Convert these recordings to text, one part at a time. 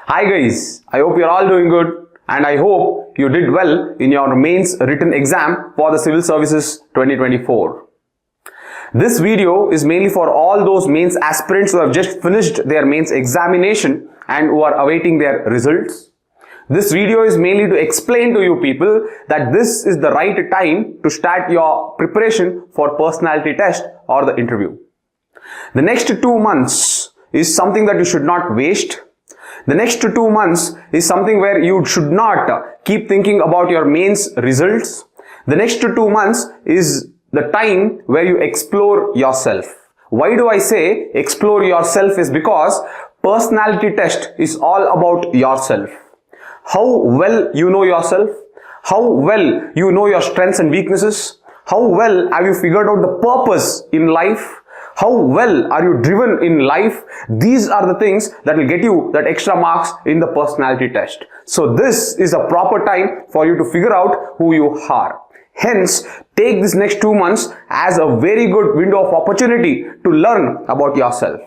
Hi guys, I hope you're all doing good and I hope you did well in your mains written exam for the Civil Services 2024. This video is mainly for all those mains aspirants who have just finished their mains examination and who are awaiting their results. This video is mainly to explain to you people that this is the right time to start your preparation for personality test or the interview. The next 2 months is something that you should not waste. The next 2 months is something where you should not keep thinking about your mains results. The next 2 months is the time where you explore yourself. Why do I say explore yourself is because personality test is all about yourself. How well you know yourself, how well you know your strengths and weaknesses, how well have you figured out the purpose in life, how well are you driven in life. These are the things that will get you that extra marks in the personality test. So this is a proper time for you to figure out who you are. Hence, take this next 2 months as a very good window of opportunity to learn about yourself.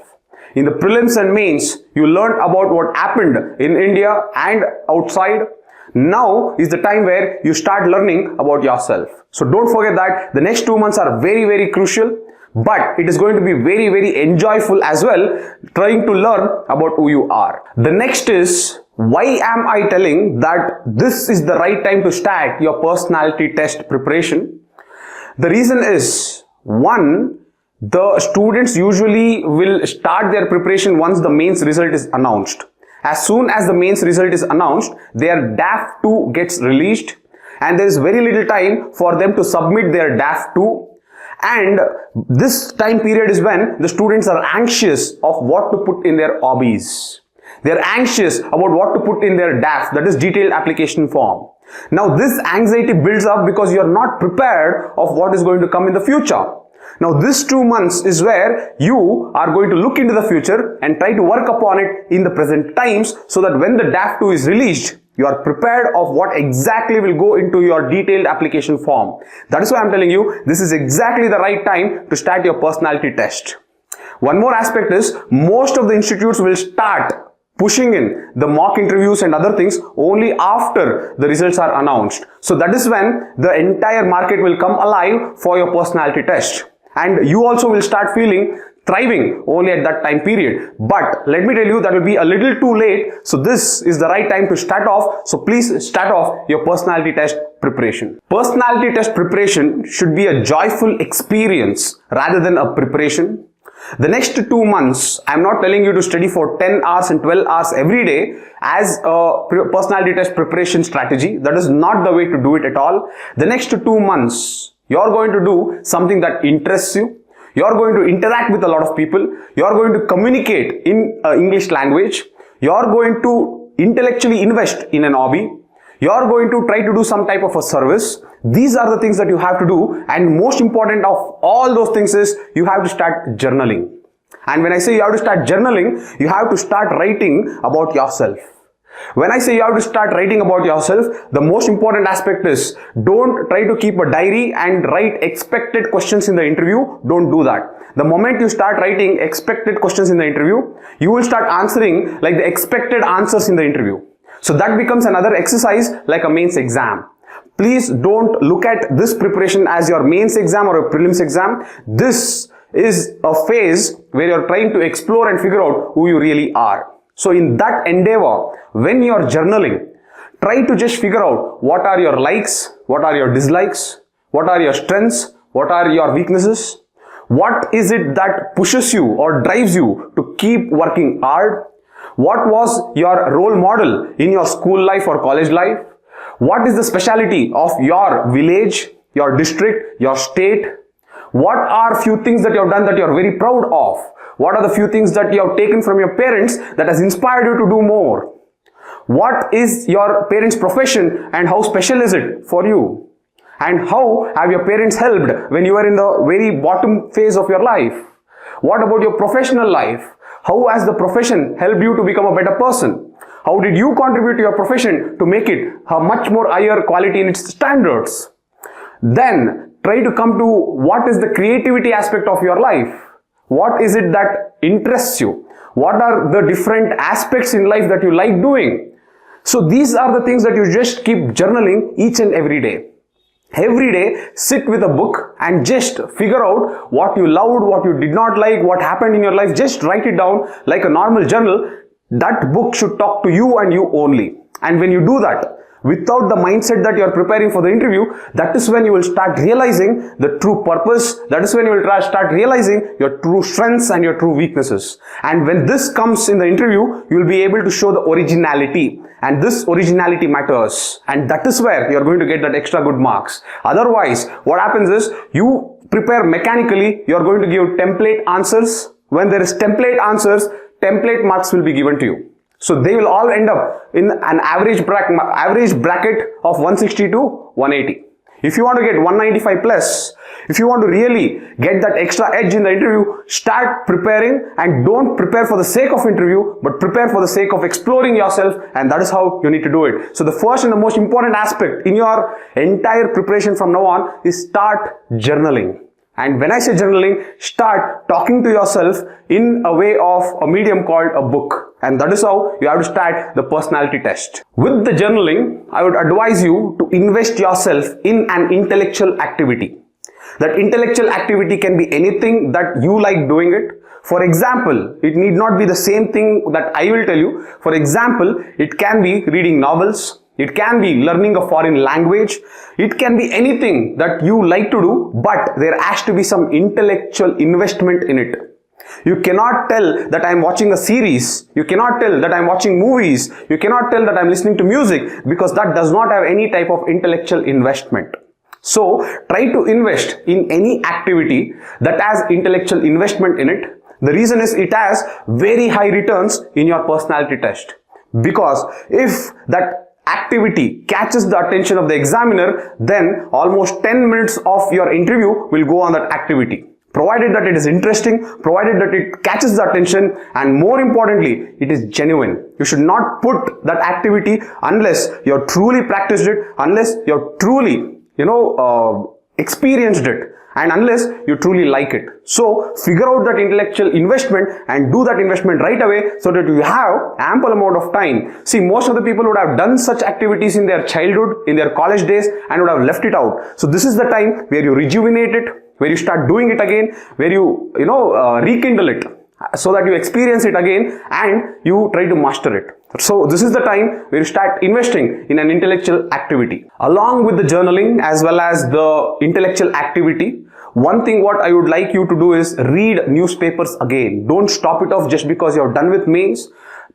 In the prelims and mains, you learned about what happened in India and outside. Now is the time where you start learning about yourself. So don't forget that the next 2 months are very, very crucial. But it is going to be very, very enjoyable as well, trying to learn about who you are. The next is, why am I telling that this is the right time to start your personality test preparation? The reason is, one, the students usually will start their preparation once the mains result is announced. As soon as the mains result is announced, their DAF 2 gets released and there is very little time for them to submit their DAF 2. And this time period is when the students are anxious of what to put in their hobbies. They are anxious about what to put in their DAF, that is detailed application form. Now this anxiety builds up because you are not prepared of what is going to come in the future. Now this 2 months is where you are going to look into the future and try to work upon it in the present times so that when the DAF 2 is released, you are prepared of what exactly will go into your detailed application form. That is why I am telling you this is exactly the right time to start your personality test. One more aspect is most of the institutes will start pushing in the mock interviews and other things only after the results are announced. So that is when the entire market will come alive for your personality test. And you also will start feeling thriving only at that time period. But let me tell you that will be a little too late. So this is the right time to start off. So please start off your personality test preparation. Personality test preparation should be a joyful experience rather than a preparation. The next 2 months, I am not telling you to study for 10 hours and 12 hours every day as a personality test preparation strategy. That is not the way to do it at all. The next 2 months, you are going to do something that interests you. You are going to interact with a lot of people. You are going to communicate in English language. You are going to intellectually invest in an hobby. You are going to try to do some type of a service. These are the things that you have to do, and most important of all those things is you have to start journaling. And when I say you have to start journaling, you have to start writing about yourself. When I say you have to start writing about yourself, the most important aspect is don't try to keep a diary and write expected questions in the interview. Don't do that. The moment you start writing expected questions in the interview, you will start answering like the expected answers in the interview. So that becomes another exercise like a mains exam. Please don't look at this preparation as your mains exam or a prelims exam. This is a phase where you're trying to explore and figure out who you really are. So in that endeavor, when you're journaling, try to just figure out what are your likes, what are your dislikes, what are your strengths, what are your weaknesses, what is it that pushes you or drives you to keep working hard, what was your role model in your school life or college life, what is the speciality of your village, your district, your state, what are few things that you have done that you are very proud of. What are the few things that you have taken from your parents that has inspired you to do more? What is your parents' profession and how special is it for you? And how have your parents helped when you were in the very bottom phase of your life? What about your professional life? How has the profession helped you to become a better person? How did you contribute to your profession to make it a much more higher quality in its standards? Then try to come to what is the creativity aspect of your life. What is it that interests you? What are the different aspects in life that you like doing? So these are the things that you just keep journaling each and every day. Every day, sit with a book and just figure out what you loved, what you did not like, what happened in your life. Just write it down like a normal journal. That book should talk to you and you only. And when you do that, without the mindset that you are preparing for the interview, that is when you will start realizing the true purpose. That is when you will start realizing your true strengths and your true weaknesses. And when this comes in the interview, you will be able to show the originality. And this originality matters. And that is where you are going to get that extra good marks. Otherwise, what happens is, you prepare mechanically, you are going to give template answers. When there is template answers, template marks will be given to you. So they will all end up in an average bracket of 160 to 180. If you want to get 195 plus, if you want to really get that extra edge in the interview, start preparing, and don't prepare for the sake of interview, but prepare for the sake of exploring yourself, and that is how you need to do it. So the first and the most important aspect in your entire preparation from now on is start journaling. And when I say journaling, start talking to yourself in a way of a medium called a book. And that is how you have to start the personality test. With the journaling, I would advise you to invest yourself in an intellectual activity. That intellectual activity can be anything that you like doing it. For example, it need not be the same thing that I will tell you. For example, it can be reading novels. It can be learning a foreign language. It can be anything that you like to do, but there has to be some intellectual investment in it. You cannot tell that I'm watching a series. You cannot tell that I'm watching movies. You cannot tell that I'm listening to music, because that does not have any type of intellectual investment. So try to invest in any activity that has intellectual investment in it. The reason is it has very high returns in your personality test. Because if that activity catches the attention of the examiner, then almost 10 minutes of your interview will go on that activity. Provided that it is interesting, provided that it catches the attention, and more importantly, it is genuine. You should not put that activity unless you have truly practiced it, unless you have truly, experienced it, and unless you truly like it. So figure out that intellectual investment and do that investment right away, so that you have ample amount of time. See, most of the people would have done such activities in their childhood, in their college days, and would have left it out. So this is the time where you rejuvenate it, where you start doing it again, where you rekindle it, so that you experience it again and you try to master it. So this is the time where you start investing in an intellectual activity. Along with the journaling as well as the intellectual activity, one thing what I would like you to do is read newspapers again. Don't stop it off just because you're done with mains.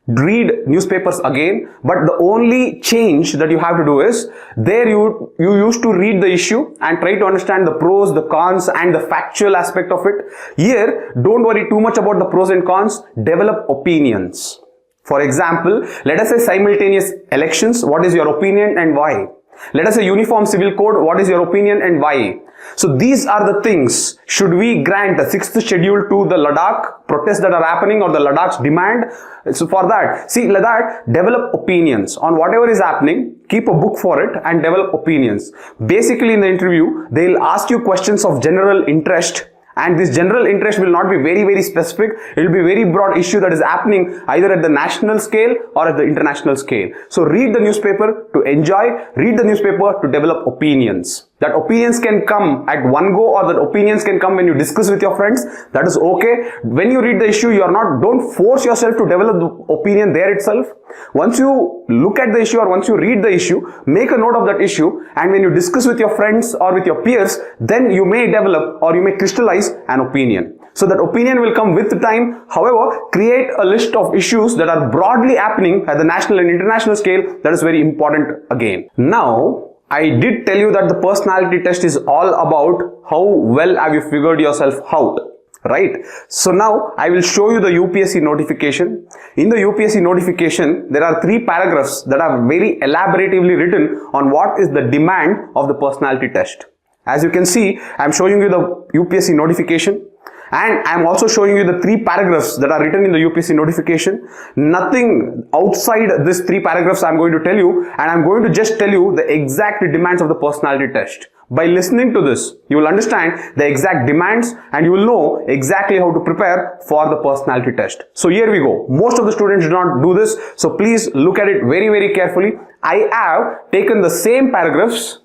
Read newspapers again, but the only change that you have to do is, there you used to read the issue and try to understand the pros, the cons, and the factual aspect of it. Here, don't worry too much about the pros and cons. Develop opinions. For example, let us say simultaneous elections. What is your opinion and why? Let us say uniform civil code. What is your opinion and why? So these are the things. Should we grant the 6th schedule to the Ladakh protests that are happening, or the Ladakh's demand? So for that, see, Ladakh, develop opinions on whatever is happening. Keep a book for it and develop opinions. Basically, in the interview, they'll ask you questions of general interest. And this general interest will not be very specific. It will be very broad issue that is happening either at the national scale or at the international scale. So read the newspaper to enjoy, read the newspaper to develop opinions. That opinions can come at one go, or that opinions can come when you discuss with your friends. That is okay. When you read the issue, don't force yourself to develop the opinion there itself. Once you look at the issue or once you read the issue, make a note of that issue, and when you discuss with your friends or with your peers, then you may develop or you may crystallize an opinion. So that opinion will come with time. However, create a list of issues that are broadly happening at the national and international scale. That is very important again. Now, I did tell you that the personality test is all about how well have you figured yourself out, right? So now I will show you the UPSC notification. In the UPSC notification, there are 3 paragraphs that are very elaboratively written on what is the demand of the personality test. As you can see, I am showing you the UPSC notification, and I am also showing you the 3 paragraphs that are written in the UPSC notification. Nothing outside these 3 paragraphs I am going to tell you, and I am going to just tell you the exact demands of the personality test. By listening to this, you will understand the exact demands and you will know exactly how to prepare for the personality test. So here we go. Most of the students do not do this, so please look at it very, very carefully. I have taken the same paragraphs.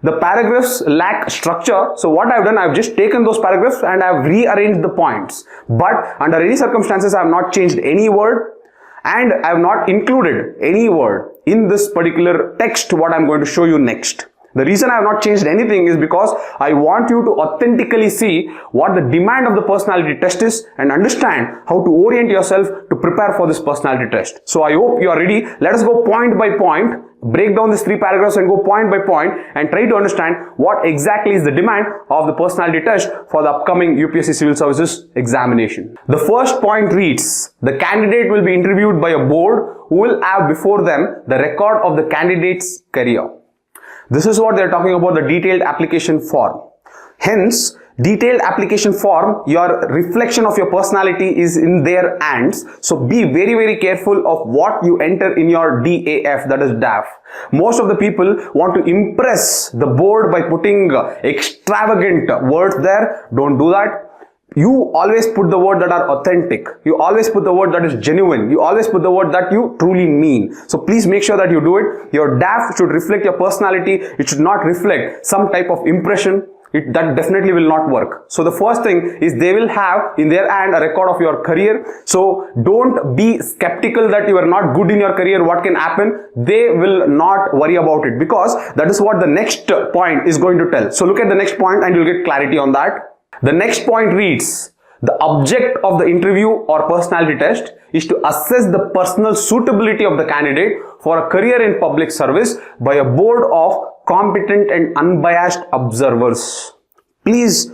The paragraphs lack structure, so what I've done, I've just taken those paragraphs and I've rearranged the points. But under any circumstances, I have not changed any word and I have not included any word in this particular text what I'm going to show you next. The reason I have not changed anything is because I want you to authentically see what the demand of the personality test is and understand how to orient yourself to prepare for this personality test. So I hope you are ready. Let us go point by point, break down these 3 paragraphs and go point by point and try to understand what exactly is the demand of the personality test for the upcoming UPSC Civil Services examination. The first point reads, the candidate will be interviewed by a board who will have before them the record of the candidate's career. This is what they are talking about, the detailed application form. Hence, detailed application form, your reflection of your personality is in their hands. So be very, very careful of what you enter in your DAF, that is DAF. Most of the people want to impress the board by putting extravagant words there. Don't do that. You always put the word that are authentic. You always put the word that is genuine. You always put the word that you truly mean. So please make sure that you do it. Your DAF should reflect your personality. It should not reflect some type of impression. That definitely will not work. So the first thing is they will have in their hand a record of your career. So don't be skeptical that you are not good in your career. What can happen? They will not worry about it because that is what the next point is going to tell. So look at the next point and you'll get clarity on that. The next point reads, the object of the interview or personality test is to assess the personal suitability of the candidate for a career in public service by a board of competent and unbiased observers. Please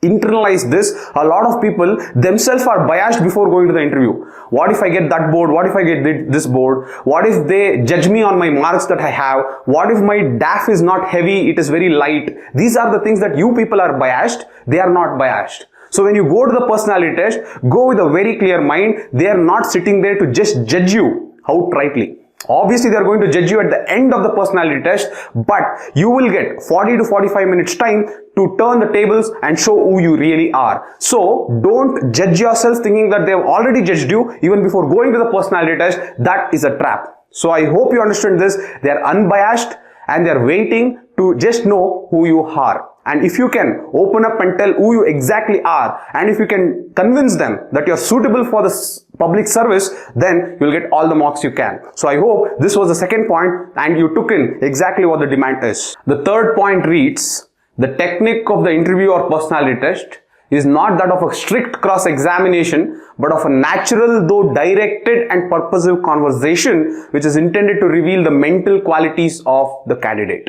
internalize this. A lot of people themselves are biased before going to the interview. What if I get that board? What if I get this board? What if they judge me on my marks that I have? What if my DAF is not heavy, it is very light? These are the things that you people are biased. They are not biased. So when you go to the personality test, go with a very clear mind. They are not sitting there to just judge you outrightly. Obviously, they are going to judge you at the end of the personality test, but you will get 40 to 45 minutes time to turn the tables and show who you really are. So don't judge yourself thinking that they have already judged you even before going to the personality test. That is a trap. So I hope you understand this. They are unbiased and they are waiting to just know who you are. And if you can open up and tell who you exactly are, and if you can convince them that you are suitable for this public service, then you will get all the marks you can. So I hope this was the second point and you took in exactly what the demand is. The third point reads, the technique of the interview or personality test is not that of a strict cross-examination, but of a natural though directed and purposive conversation which is intended to reveal the mental qualities of the candidate.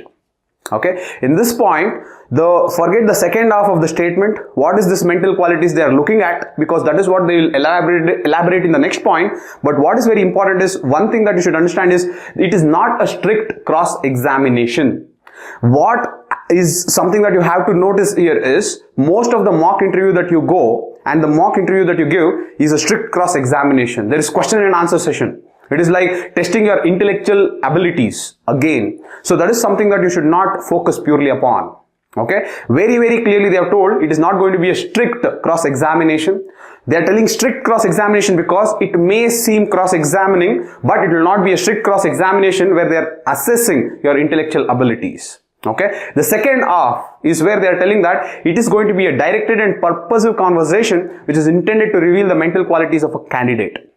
Okay, in this point, forget the second half of the statement. What is this mental qualities they are looking at? Because that is what they will elaborate in the next point. But what is very important is, one thing that you should understand is, it is not a strict cross-examination. What is something that you have to notice here is, most of the mock interview that you go and the mock interview that you give is a strict cross-examination. There is question and answer session. It is like testing your intellectual abilities again. So that is something that you should not focus purely upon. Okay, very, very clearly they have told it is not going to be a strict cross-examination. They are telling strict cross-examination because it may seem cross-examining, but it will not be a strict cross-examination where they are assessing your intellectual abilities. Okay, the second half is where they are telling that it is going to be a directed and purposive conversation which is intended to reveal the mental qualities of a candidate.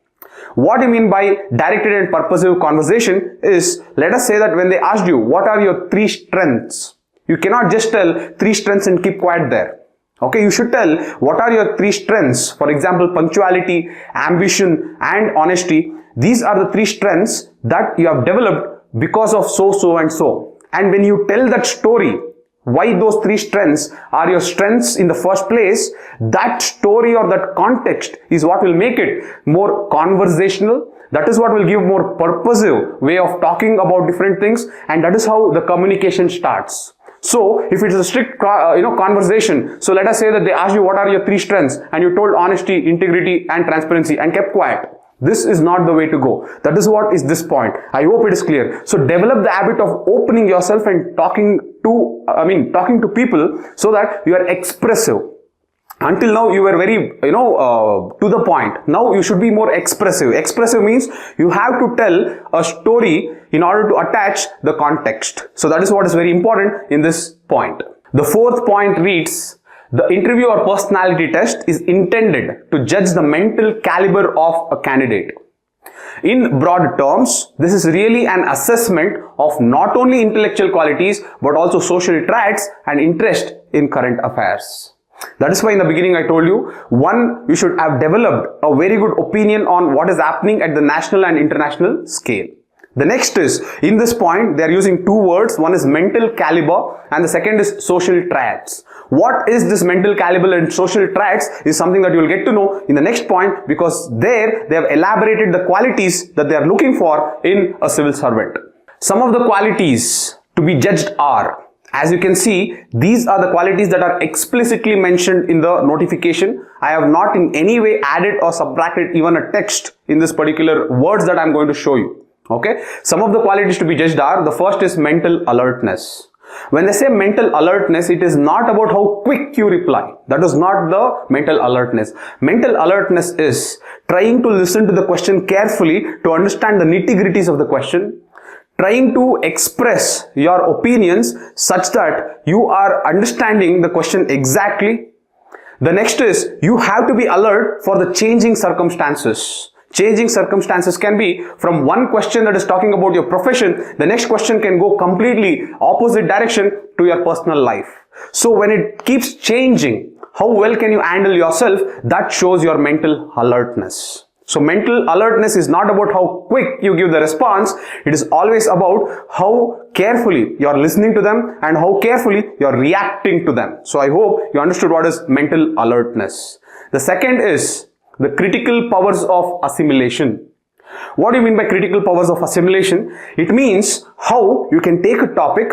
What I mean by directed and purposive conversation is, let us say that when they asked you, what are your 3 strengths? You cannot just tell 3 strengths and keep quiet there. Okay, you should tell what are your 3 strengths. For example, punctuality, ambition and honesty. These are the 3 strengths that you have developed because of so and so. And when you tell that story, why those 3 strengths are your strengths in the first place, that story or that context is what will make it more conversational. That is what will give more purposive way of talking about different things, and that is how the communication starts. So if it is a strict conversation, so let us say that they asked you what are your 3 strengths and you told honesty, integrity and transparency and kept quiet. This is not the way to go. That is what is this point. I hope it is clear. So develop the habit of opening yourself and talking to people so that you are expressive. Until now you were very, to the point. Now you should be more expressive. Expressive means you have to tell a story in order to attach the context. So that is what is very important in this point. The fourth point reads, the interview or personality test is intended to judge the mental caliber of a candidate. In broad terms, this is really an assessment of not only intellectual qualities but also social traits and interest in current affairs. That is why in the beginning I told you, one, you should have developed a very good opinion on what is happening at the national and international scale. The next is, in this point, they are using two words. One is mental caliber and the second is social traits. What is this mental caliber and social traits is something that you will get to know in the next point, because there they have elaborated the qualities that they are looking for in a civil servant. Some of the qualities to be judged are, as you can see, these are the qualities that are explicitly mentioned in the notification. I have not in any way added or subtracted even a text in this particular words that I am going to show you. Okay, some of the qualities to be judged are, the first is mental alertness. When they say mental alertness, it is not about how quick you reply. That is not the mental alertness. Mental alertness is trying to listen to the question carefully to understand the nitty-gritties of the question, trying to express your opinions such that you are understanding the question exactly. The next is, you have to be alert for the changing circumstances. Changing circumstances can be from one question that is talking about your profession, the next question can go completely opposite direction to your personal life. So when it keeps changing, how well can you handle yourself? That shows your mental alertness. So mental alertness is not about how quick you give the response. It is always about how carefully you are listening to them and how carefully you are reacting to them. So I hope you understood what is mental alertness. The second is the critical powers of assimilation. What do you mean by critical powers of assimilation? It means how you can take a topic,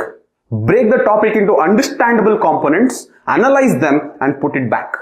break the topic into understandable components, analyze them and put it back.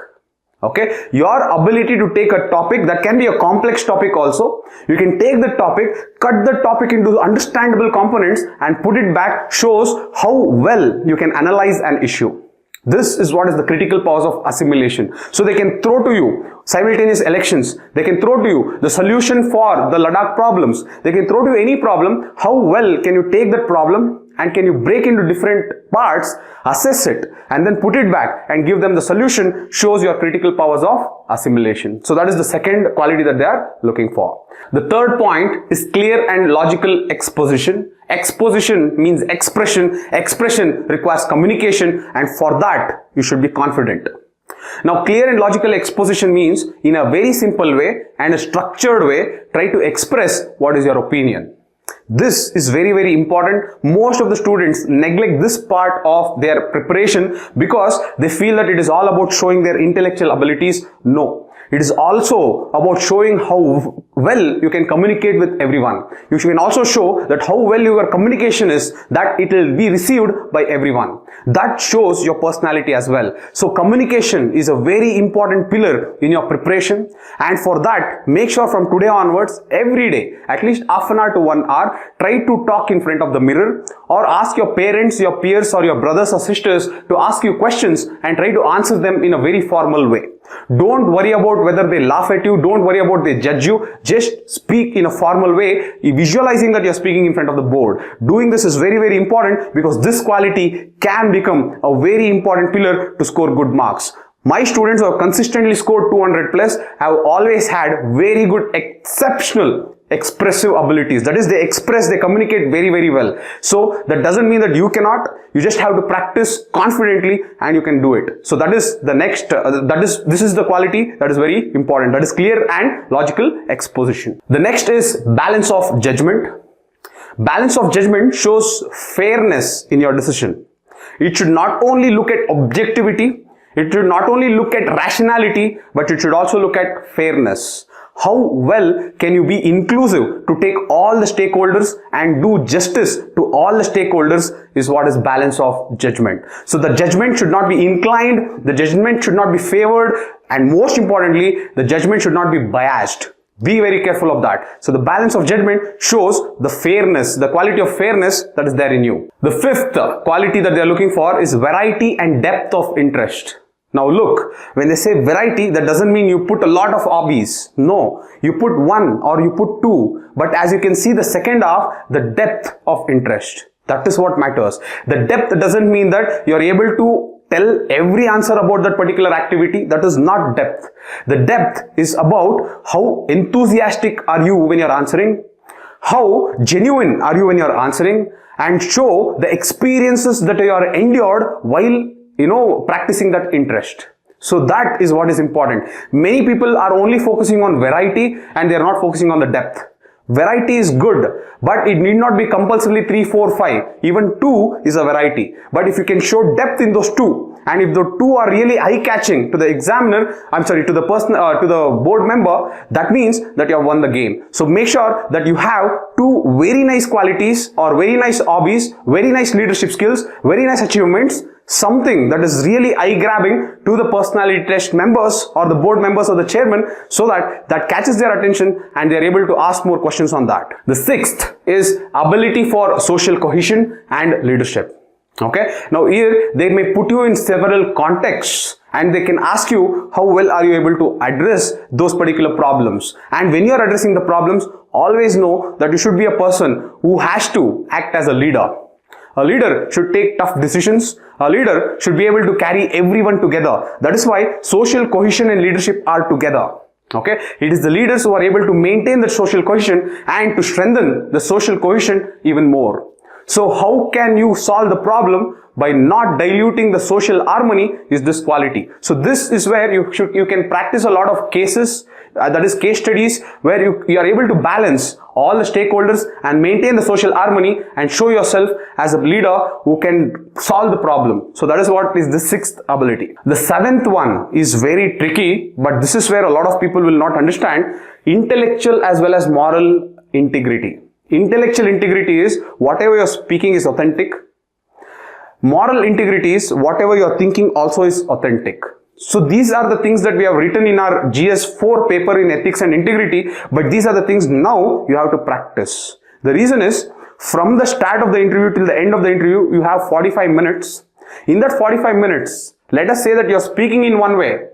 Okay, your ability to take a topic that can be a complex topic also, you can take the topic, cut the topic into understandable components and put it back, shows how well you can analyze an issue. This is what is the critical powers of assimilation. So they can throw to you simultaneous elections, they can throw to you the solution for the Ladakh problems, they can throw to you any problem. How well can you take that problem and can you break into different parts, assess it and then put it back and give them the solution, shows your critical powers of assimilation. So that is the second quality that they are looking for. The third point is clear and logical exposition. Exposition means expression. Expression requires communication, and for that you should be confident. Now, clear and logical exposition means in a very simple way and a structured way, try to express what is your opinion. This is very, very important. Most of the students neglect this part of their preparation because they feel that it is all about showing their intellectual abilities. No. It is also about showing how well you can communicate with everyone. You can also show that how well your communication is, that it will be received by everyone. That shows your personality as well. So communication is a very important pillar in your preparation, and for that, make sure from today onwards, every day, at least half an hour to 1 hour, try to talk in front of the mirror or ask your parents, your peers or your brothers or sisters to ask you questions and try to answer them in a very formal way. Don't worry about whether they laugh at you. Don't worry about they judge you. Just speak in a formal way, visualizing that you're speaking in front of the board. Doing this is very, very important because this quality can become a very important pillar to score good marks. My students who have consistently scored 200 plus have always had very good, exceptional expressive abilities. That is, they express, they communicate very, very well. So that doesn't mean that you cannot. You just have to practice confidently and you can do it. So that is the next, this is the quality that is very important. That is clear and logical exposition. The next is balance of judgment. Balance of judgment shows fairness in your decision. It should not only look at objectivity, it should not only look at rationality, but it should also look at fairness. How well can you be inclusive to take all the stakeholders and do justice to all the stakeholders is what is balance of judgment. So the judgment should not be inclined, the judgment should not be favored, and most importantly, the judgment should not be biased. Be very careful of that. So the balance of judgment shows the fairness, the quality of fairness that is there in you. The fifth quality that they are looking for is variety and depth of interest. Now look, when they say variety, that doesn't mean you put a lot of hobbies. No, you put one or you put two. But as you can see, the second half, the depth of interest. That is what matters. The depth doesn't mean that you are able to tell every answer about that particular activity. That is not depth. The depth is about how enthusiastic are you when you're answering, how genuine are you when you're answering, and show the experiences that you are endured while practicing that interest. So that is what is important. Many people are only focusing on variety and they are not focusing on the depth. Variety is good, but it need not be compulsorily 3, 4, 5. Even 2 is a variety. But if you can show depth in those 2, and if the 2 are really eye-catching to the examiner, to the person, to the board member, that means that you have won the game. So make sure that you have 2 very nice qualities or very nice hobbies, very nice leadership skills, very nice achievements, something that is really eye-grabbing to the personality test members or the board members or the chairman, so that catches their attention and they are able to ask more questions on that. The sixth is ability for social cohesion and leadership. Okay, now here they may put you in several contexts and they can ask you how well are you able to address those particular problems. And when you are addressing the problems, always know that you should be a person who has to act as a leader. A leader should take tough decisions. A leader should be able to carry everyone together. That is why social cohesion and leadership are together. Okay, it is the leaders who are able to maintain the social cohesion and to strengthen the social cohesion even more. So how can you solve the problem? By not diluting the social harmony is this quality. So this is where you can practice a lot of cases, that is case studies, where you are able to balance all the stakeholders and maintain the social harmony and show yourself as a leader who can solve the problem. So that is what is the sixth ability. The seventh one is very tricky, but this is where a lot of people will not understand: intellectual as well as moral integrity. Intellectual integrity is whatever you're speaking is authentic. Moral integrity is whatever you're thinking also is authentic. So these are the things that we have written in our GS4 paper in ethics and integrity, but these are the things now you have to practice. The reason is, from the start of the interview till the end of the interview, you have 45 minutes. In that 45 minutes, let us say that you're speaking in one way,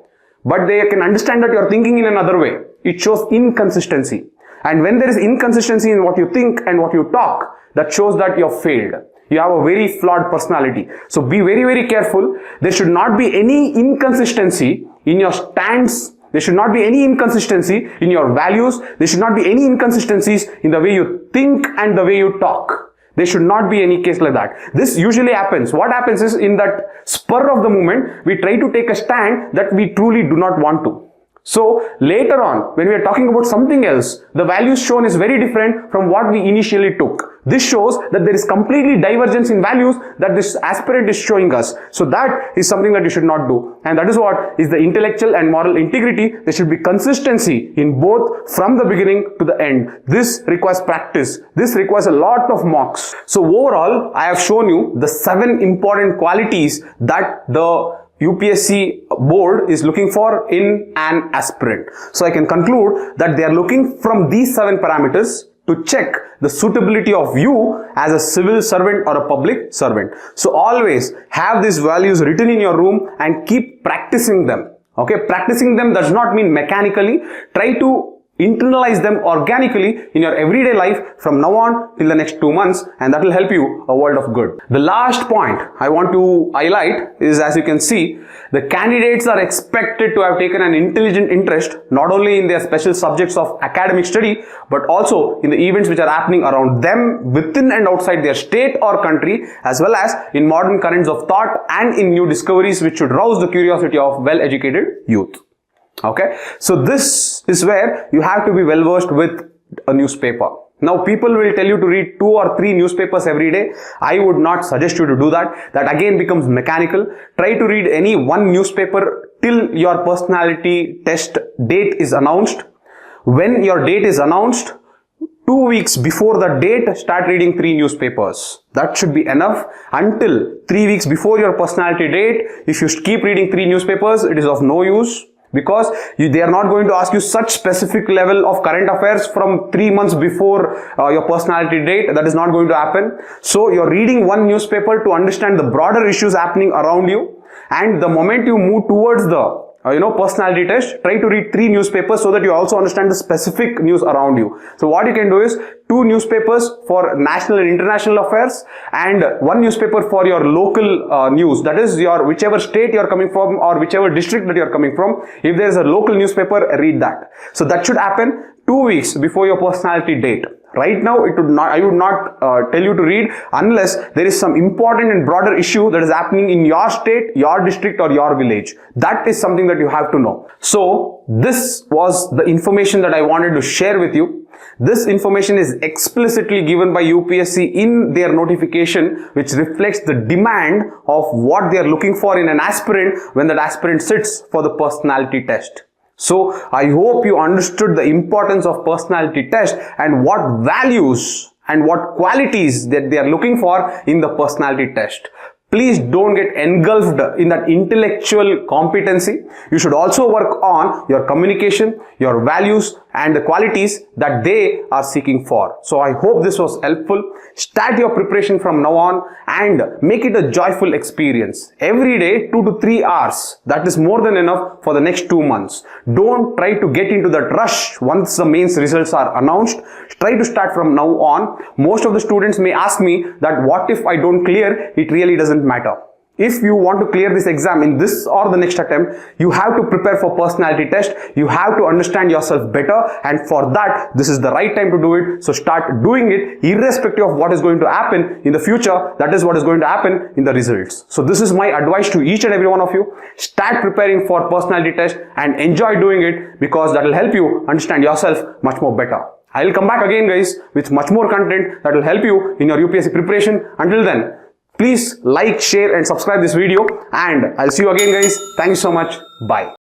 but they can understand that you're thinking in another way. It shows inconsistency. And when there is inconsistency in what you think and what you talk, that shows that you have failed. You have a very flawed personality. So be very, very careful. There should not be any inconsistency in your stance. There should not be any inconsistency in your values. There should not be any inconsistencies in the way you think and the way you talk. There should not be any case like that. This usually happens. What happens is, in that spur of the moment, we try to take a stand that we truly do not want to. So later on, when we are talking about something else, the values shown is very different from what we initially took. This shows that there is completely divergence in values that this aspirant is showing us. So that is something that you should not do. And that is what is the intellectual and moral integrity. There should be consistency in both from the beginning to the end. This requires practice. This requires a lot of mocks. So overall, I have shown you the 7 important qualities that the UPSC board is looking for in an aspirant. So I can conclude that they are looking from these 7 parameters to check the suitability of you as a civil servant or a public servant. So always have these values written in your room and keep practicing them. Okay, practicing them does not mean mechanically. Try to internalize them organically in your everyday life from now on till the next 2 months, and that will help you a world of good. The last point I want to highlight is, as you can see, the candidates are expected to have taken an intelligent interest not only in their special subjects of academic study, but also in the events which are happening around them within and outside their state or country, as well as in modern currents of thought and in new discoveries which should rouse the curiosity of well-educated youth. Okay, so this is where you have to be well versed with a newspaper. Now people will tell you to read 2 or 3 newspapers every day. I would not suggest you to do that. That again becomes mechanical. Try to read any one newspaper till your personality test date is announced. When your date is announced, 2 weeks before the date, start reading 3 newspapers. That should be enough. Until 3 weeks before your personality date, if you keep reading 3 newspapers, it is of no use. because they are not going to ask you such specific level of current affairs from 3 months before your personality date. That is not going to happen. So you're reading one newspaper to understand the broader issues happening around you, and the moment you move towards the personality test, try to read 3 newspapers so that you also understand the specific news around you. So what you can do is 2 newspapers for national and international affairs and 1 newspaper for your local news. That is your whichever state you are coming from or whichever district that you are coming from. If there is a local newspaper, read that. So that should happen 2 weeks before your personality date. Right now, I would not tell you to read unless there is some important and broader issue that is happening in your state, your district or your village. That is something that you have to know. So this was the information that I wanted to share with you. This information is explicitly given by UPSC in their notification, which reflects the demand of what they are looking for in an aspirant when that aspirant sits for the personality test. So I hope you understood the importance of personality test and what values and what qualities that they are looking for in the personality test. Please don't get engulfed in that intellectual competency. You should also work on your communication, your values and the qualities that they are seeking for. So I hope this was helpful. Start your preparation from now on and make it a joyful experience. Every day 2 to 3 hours. That is more than enough for the next 2 months. Don't try to get into that rush once the mains results are announced. Try to start from now on. Most of the students may ask me that what if I don't clear? It really doesn't matter. If you want to clear this exam in this or the next attempt, you have to prepare for personality test. You have to understand yourself better, and for that, this is the right time to do it. So start doing it irrespective of what is going to happen in the future. That is what is going to happen in the results. So this is my advice to each and every one of you. Start preparing for personality test and enjoy doing it, because that will help you understand yourself much more better. I will come back again guys with much more content that will help you in your UPSC preparation. Until then, please like, share and subscribe this video, and I'll see you again guys. Thank you so much. Bye.